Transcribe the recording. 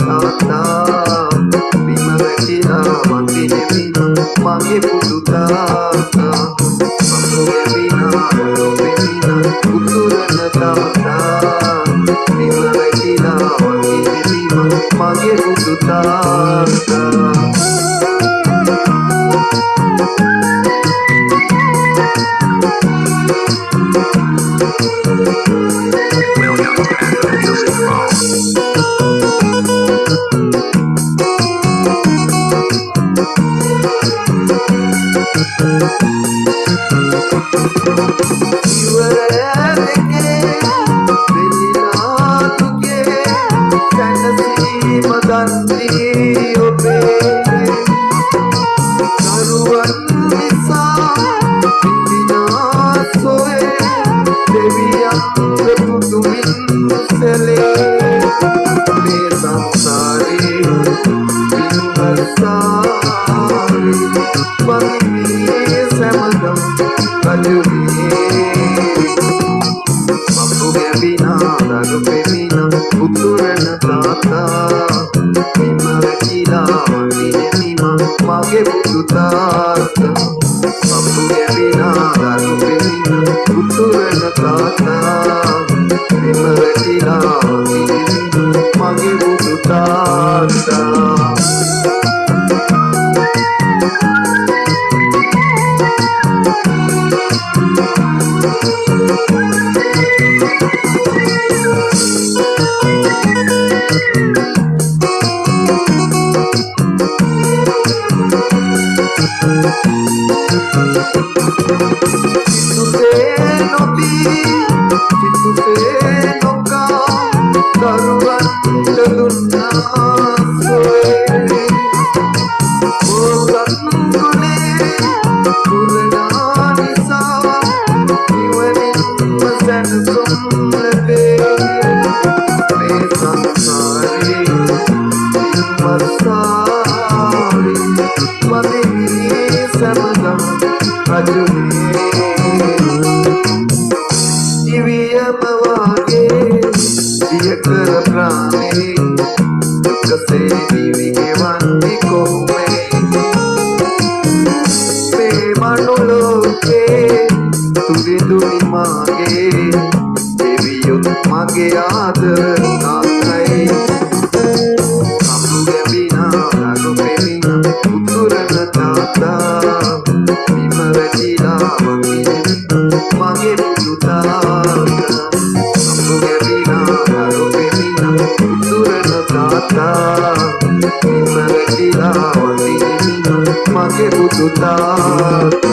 තාත්තා බිම වැටිලා වඳින බිම මගේ පුතු තාත්තා මගේ විනා රොපෙමිනා උතුරන තාත්තා බිම වැටිලා වඳින බිම මගේ පුතු තාත්තා උතුරන තාත්තා බිම වැටිලා වඳින බිම මගේ පුතු තාත්තා මම්පු ගැවිලා දරු පෙමින උතුරන තාත්තා බිම වැටිලා වඳින බිම මගේ පුතු තාත්තා මගේ ආදර තාත්තයි අම්මු ගැවිලා නඩු පෙමින උතුරන තාත්තා බිම වැටිලා වඳින මගේ පුතු තාත්තා අම්මු ගැවිලා නඩු පෙමින උතුරන තාත්තා බිම වැටිලා වඳින මගේ පුතු තාත්තා